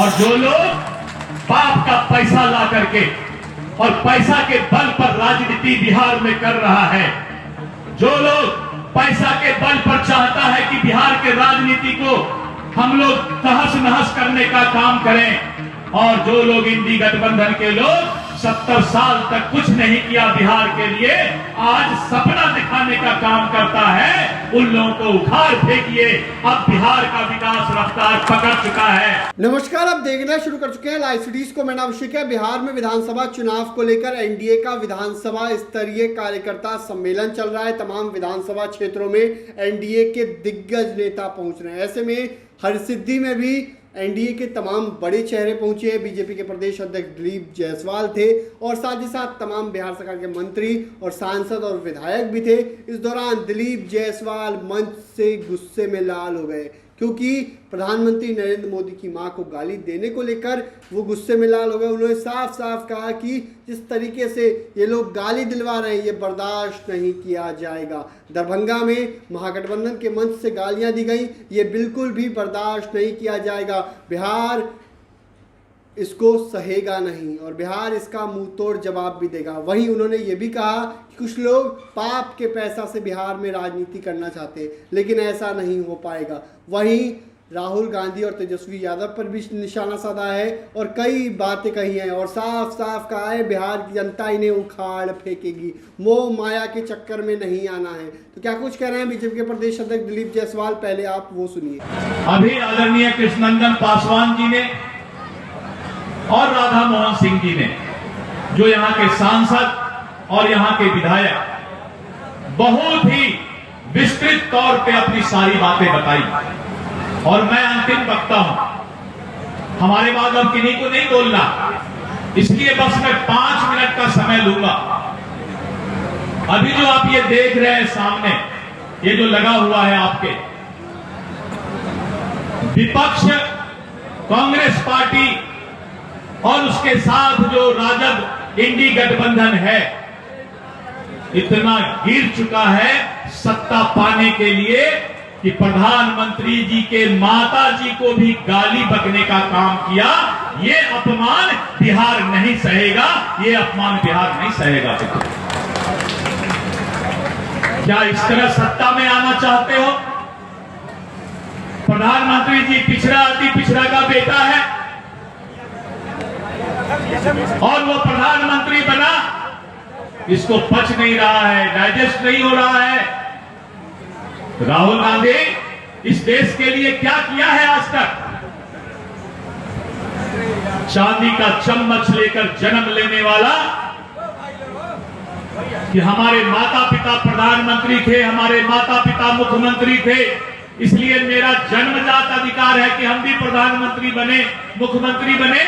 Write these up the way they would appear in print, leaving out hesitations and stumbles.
और जो लोग बाप का पैसा ला करके और पैसा के बल पर राजनीति बिहार में कर रहा है, जो लोग पैसा के बल पर चाहता है कि बिहार के राजनीति को हम लोग तहस नहस करने का काम करें, और जो लोग इंडी गठबंधन के लोग 70 साल तक कुछ नहीं किया बिहार के लिए, आज सपना दिखाने का काम करता है, उन लोगों को उखाड़ फेंकिए। अब बिहार का विकास रफ्तार पकड़ चुका है। नमस्कार, आप देखना शुरू कर चुके हैं लाइव सिटीज को। मेरा अभिषेक है। बिहार में विधानसभा चुनाव को लेकर एनडीए का विधानसभा स्तरीय कार्यकर्ता सम्मेलन चल रहा है। तमाम विधानसभा क्षेत्रों में एनडीए के दिग्गज नेता पहुंच रहे हैं। ऐसे में हरसिद्धि में भी एनडीए के तमाम बड़े चेहरे पहुंचे हैं। बीजेपी के प्रदेश अध्यक्ष दिलीप जायसवाल थे और साथ ही साथ तमाम बिहार सरकार के मंत्री और सांसद और विधायक भी थे। इस दौरान दिलीप जायसवाल मंच से गुस्से में लाल हो गए, क्योंकि प्रधानमंत्री नरेंद्र मोदी की मां को गाली देने को लेकर वो गुस्से में लाल हो गए। उन्होंने साफ साफ कहा कि जिस तरीके से ये लोग गाली दिलवा रहे हैं, ये बर्दाश्त नहीं किया जाएगा। दरभंगा में महागठबंधन के मंच से गालियां दी गई, ये बिल्कुल भी बर्दाश्त नहीं किया जाएगा। बिहार इसको सहेगा नहीं और बिहार इसका मुंह तोड़ जवाब भी देगा। वहीं उन्होंने ये भी कहा कि कुछ लोग पाप के पैसा से बिहार में राजनीति करना चाहते हैं, लेकिन ऐसा नहीं हो पाएगा। वहीं राहुल गांधी और तेजस्वी यादव पर भी निशाना साधा है और कई बातें कही हैं और साफ साफ कहा है बिहार की जनता इन्हें उखाड़ फेंकेगी। मोह माया के चक्कर में नहीं आना है। तो क्या कुछ कह रहे हैं बीजेपी के प्रदेश अध्यक्ष दिलीप जायसवाल, पहले आप वो सुनिए। अभी आदरणीय कृष्णनंदन पासवान जी ने और राधा मोहन सिंह जी ने, जो यहाँ के सांसद और यहाँ के विधायक, बहुत ही विस्तृत तौर पे अपनी सारी बातें बताई और मैं अंतिम वक्ता हूं। हमारे बाद अब किन्हीं को नहीं बोलना, इसलिए बस मैं 5 मिनट का समय लूंगा। अभी जो आप ये देख रहे हैं सामने, ये जो लगा हुआ है आपके, विपक्ष कांग्रेस पार्टी और उसके साथ जो राजद इंडी गठबंधन है, इतना गिर चुका है सत्ता पाने के लिए कि प्रधानमंत्री जी के माता जी को भी गाली बकने का काम किया। ये अपमान बिहार नहीं सहेगा, ये अपमान बिहार नहीं सहेगा। क्या इस तरह सत्ता में आना चाहते हो? प्रधानमंत्री जी पिछड़ा अति पिछड़ा का बेटा है और वो प्रधानमंत्री बना, इसको पच नहीं रहा है, डाइजेस्ट नहीं हो रहा है। राहुल गांधी इस देश के लिए क्या किया है आज तक? चांदी का चम्मच लेकर जन्म लेने वाला कि हमारे माता पिता प्रधानमंत्री थे, हमारे माता पिता मुख्यमंत्री थे, इसलिए मेरा जन्मजात अधिकार है कि हम भी प्रधानमंत्री बने, मुख्यमंत्री बने।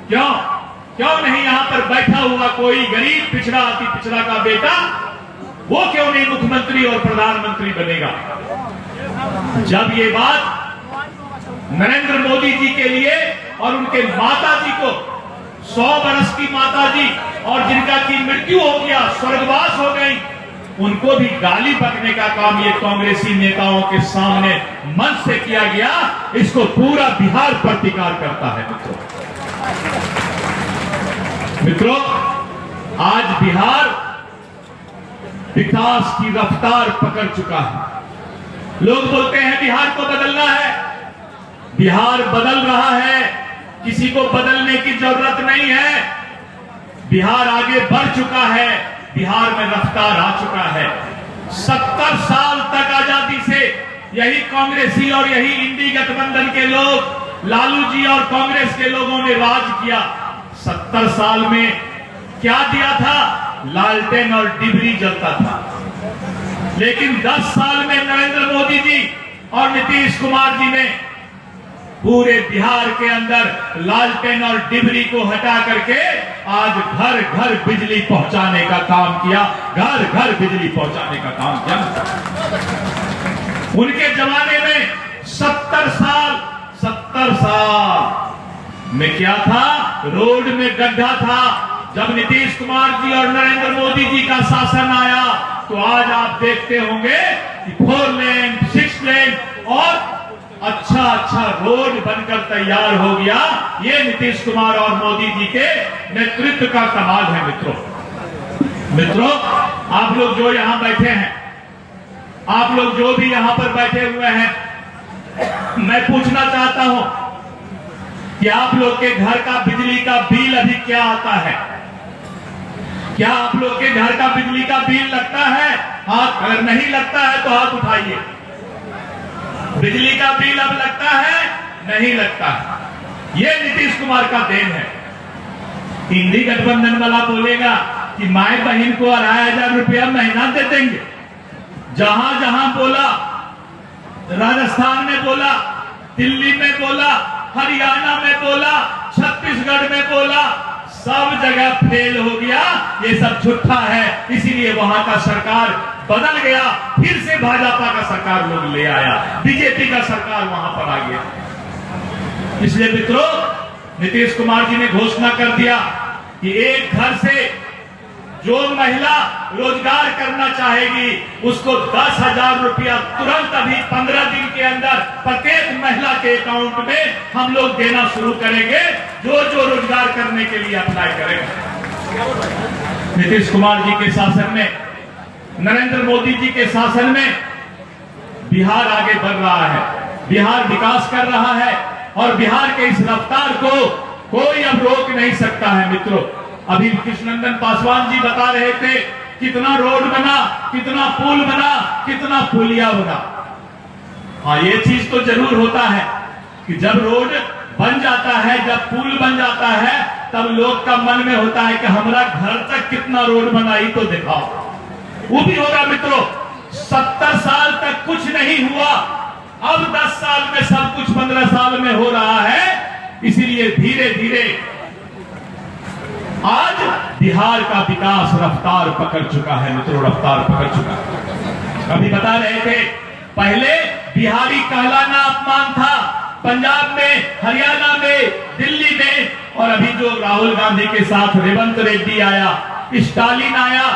क्यों नहीं यहां पर बैठा हुआ कोई गरीब पिछड़ा अति पिछड़ा का बेटा, वो क्यों नहीं मुख्यमंत्री और प्रधानमंत्री बनेगा? जब ये बात नरेंद्र मोदी जी के लिए और उनके माता जी को, 100 बरस की माता जी और जिनका की मृत्यु हो गया, स्वर्गवास हो गई, उनको भी गाली बकने का काम ये कांग्रेसी नेताओं के सामने मंच से किया गया, इसको पूरा बिहार प्रतिकार करता है। मित्रों, आज बिहार विकास की रफ्तार पकड़ चुका है। लोग बोलते हैं बिहार को बदलना है, बिहार बदल रहा है, किसी को बदलने की जरूरत नहीं है। बिहार आगे बढ़ चुका है, बिहार में रफ्तार आ चुका है। 70 साल तक आजादी से यही कांग्रेसी और यही इंडी गठबंधन के लोग, लालू जी और कांग्रेस के लोगों ने राज किया। 70 साल में क्या दिया था? लालटेन और डिबरी जलता था। लेकिन 10 साल में नरेंद्र मोदी जी और नीतीश कुमार जी ने पूरे बिहार के अंदर लालटेन और डिबरी को हटा करके आज घर घर बिजली पहुंचाने का काम किया, घर घर बिजली पहुंचाने का काम किया। उनके जमाने में 70 साल में क्या था? रोड में गड्ढा था। जब नीतीश कुमार जी और नरेंद्र मोदी जी का शासन आया तो आज आप देखते होंगे कि 4 लेन 6 लेन और अच्छा अच्छा रोड बनकर तैयार हो गया। ये नीतीश कुमार और मोदी जी के नेतृत्व का कमाल है। मित्रों, आप लोग जो यहां बैठे हैं, आप लोग जो भी यहां पर बैठे हुए हैं, मैं पूछना चाहता हूं कि आप लोग के घर का बिजली का बिल अभी क्या आता है? क्या आप लोग के घर का बिजली का बिल लगता है? हाथ, अगर नहीं लगता है तो हाथ उठाइए। बिजली का बिल अब लगता है? नहीं लगता है। ये नीतीश कुमार का देन है। इंडी गठबंधन वाला बोलेगा कि माए बहन को 2,500 रुपया महीना दे देंगे। जहां जहां बोला, राजस्थान में बोला, दिल्ली में बोला, हरियाणा में बोला, छत्तीसगढ़ में बोला, सब जगह फेल हो गया। ये सब झूठा है, इसीलिए वहां का सरकार बदल गया। फिर से भाजपा का सरकार लोग ले आया, बीजेपी का सरकार वहां पर आ गया। इसलिए मित्रों, नीतीश कुमार जी ने घोषणा कर दिया कि एक घर से जो महिला रोजगार करना चाहेगी उसको 10,000 रुपया तुरंत अभी 15 दिन के अंदर प्रत्येक महिला के अकाउंट में हम लोग देना शुरू करेंगे, जो जो रोजगार करने के लिए अप्लाई करेंगे। नीतीश कुमार जी के शासन में, नरेंद्र मोदी जी के शासन में बिहार आगे बढ़ रहा है, बिहार विकास कर रहा है और बिहार के इस रफ्तार को कोई अब रोक नहीं सकता है। मित्रों, अभी कृष्णनंदन पासवान जी बता रहे थे कितना रोड बना, कितना पुल बना, कितना पुलिया बना। हाँ, ये चीज तो जरूर होता है कि जब रोड बन जाता है, जब पुल बन जाता है, तब लोग का मन में होता है कि हमारा घर तक कितना रोड बना ही तो दिखाओ। वो भी होगा मित्रों। 70 साल तक कुछ नहीं हुआ, अब 10 साल में सब कुछ 15 साल में हो रहा है। इसीलिए धीरे धीरे आज बिहार का विकास रफ्तार पकड़ चुका है। मित्रों, रफ्तार पकड़ चुका है। अभी बता रहे थे, पहले बिहारी कहलाना अपमान था, पंजाब में, हरियाणा में, दिल्ली में, और अभी जो राहुल गांधी के साथ रेवंत रेड्डी आया, स्टालिन आया,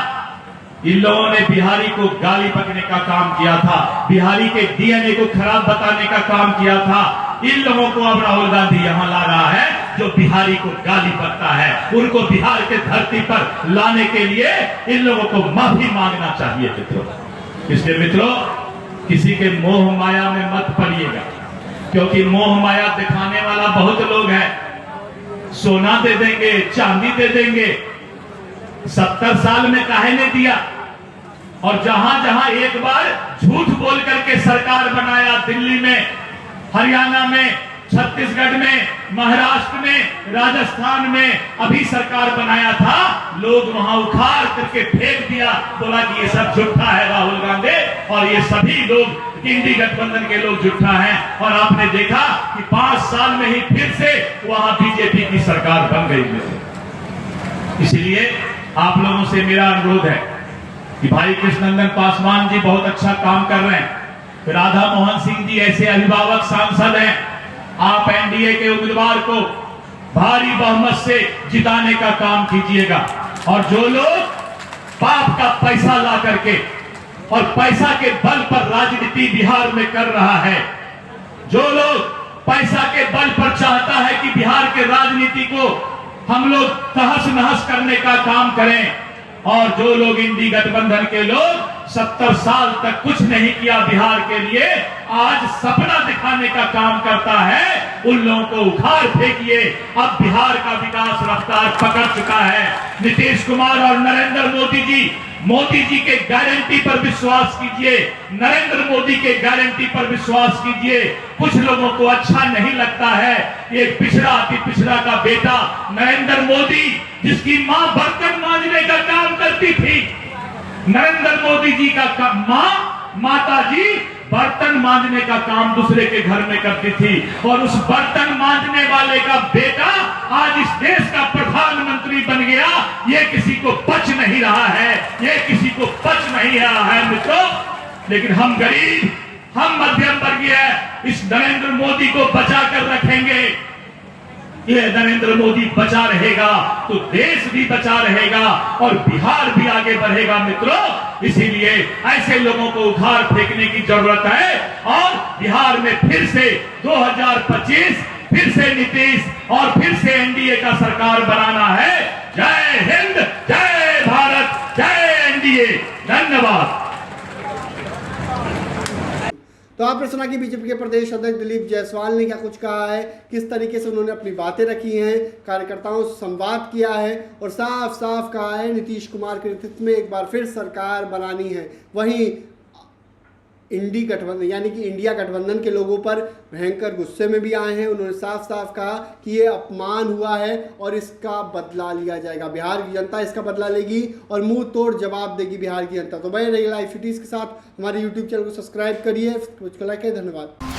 इन लोगों ने बिहारी को गाली बकने का काम किया था, बिहारी के डीएनए को खराब बताने का काम किया था। इन लोगों को अब राहुल गांधी यहां ला रहा है जो बिहारी को गाली बकता है। उनको बिहार के धरती पर लाने के लिए इन लोगों को माफी मांगना चाहिए मित्रों। इसलिए मित्रों, किसी के मोह माया में मत पड़िएगा, क्योंकि मोह माया दिखाने वाला बहुत लोग हैं। सोना दे देंगे, चांदी दे देंगे, 70 साल में काहे ने दिया। और जहां जहां एक बार झूठ बोल करके सरकार बनाया, दिल्ली में, हरियाणा में, छत्तीसगढ़ में, महाराष्ट्र में, राजस्थान में अभी सरकार बनाया था, लोग वहां उखाड़ करके फेंक दिया, बोला कि ये सब झूठा है राहुल गांधी, और ये सभी लोग इंडी गठबंधन के लोग झूठा हैं। और आपने देखा कि 5 साल में ही फिर से वहां बीजेपी की सरकार बन गई। इसीलिए आप लोगों से मेरा अनुरोध है कि भाई कृष्णनंदन पासवान जी बहुत अच्छा काम कर रहे हैं, राधा मोहन सिंह जी ऐसे अभिभावक सांसद हैं, आप एनडीए के उम्मीदवार को भारी बहुमत से जिताने का काम कीजिएगा। और जो लोग बाप का पैसा ला करके और पैसा के बल पर राजनीति बिहार में कर रहा है, जो लोग पैसा के बल पर चाहता है कि बिहार के राजनीति को हम लोग तहस नहस करने का काम करें, और जो लोग इंडी गठबंधन के लोग 70 साल तक कुछ नहीं किया बिहार के लिए, आज सपना दिखाने का काम करता है, उन लोगों को उखाड़ फेंकिए। अब बिहार का विकास रफ्तार पकड़ चुका है। नीतीश कुमार और नरेंद्र मोदी जी के गारंटी पर विश्वास कीजिए, नरेंद्र मोदी के गारंटी पर विश्वास कीजिए। कुछ लोगों को अच्छा नहीं लगता है, ये पिछड़ा अति पिछड़ा का बेटा नरेंद्र मोदी, जिसकी मां बर्तन मांजने का काम करती थी, नरेंद्र मोदी जी का माता जी बर्तन मांजने का काम दूसरे के घर में करती थी, और उस बर्तन मांजने वाले का बेटा आज इस देश का प्रधानमंत्री बन गया। ये किसी को पच नहीं रहा है, ये किसी को पच नहीं रहा है मित्रों। लेकिन हम गरीब, हम मध्यम वर्गीय इस नरेंद्र मोदी को बचा कर रखेंगे। ये नरेंद्र मोदी बचा रहेगा तो देश भी बचा रहेगा और बिहार भी आगे बढ़ेगा मित्रों। इसीलिए ऐसे लोगों को उखाड़ फेंकने की जरूरत है और बिहार में फिर से 2025 फिर से नीतीश और फिर से एनडीए का सरकार बनाना है। जय हिंद, जय भारत, जय एनडीए। धन्यवाद। तो आपने सुना कि बीजेपी के प्रदेश अध्यक्ष दिलीप जायसवाल ने क्या कुछ कहा है, किस तरीके से उन्होंने अपनी बातें रखी हैं, कार्यकर्ताओं से संवाद किया है और साफ साफ कहा है नीतीश कुमार के नेतृत्व में एक बार फिर सरकार बनानी है। वहीं इंडी गठबंधन यानी कि इंडिया गठबंधन के लोगों पर भयंकर गुस्से में भी आए हैं। उन्होंने साफ साफ कहा कि ये अपमान हुआ है और इसका बदला लिया जाएगा। बिहार की जनता इसका बदला लेगी और मुंह तोड़ जवाब देगी बिहार की जनता। तो बने रहिए लाइव सिटीज के साथ। हमारे यूट्यूब चैनल को सब्सक्राइब करिए, कुछ को लाइक करिए। धन्यवाद।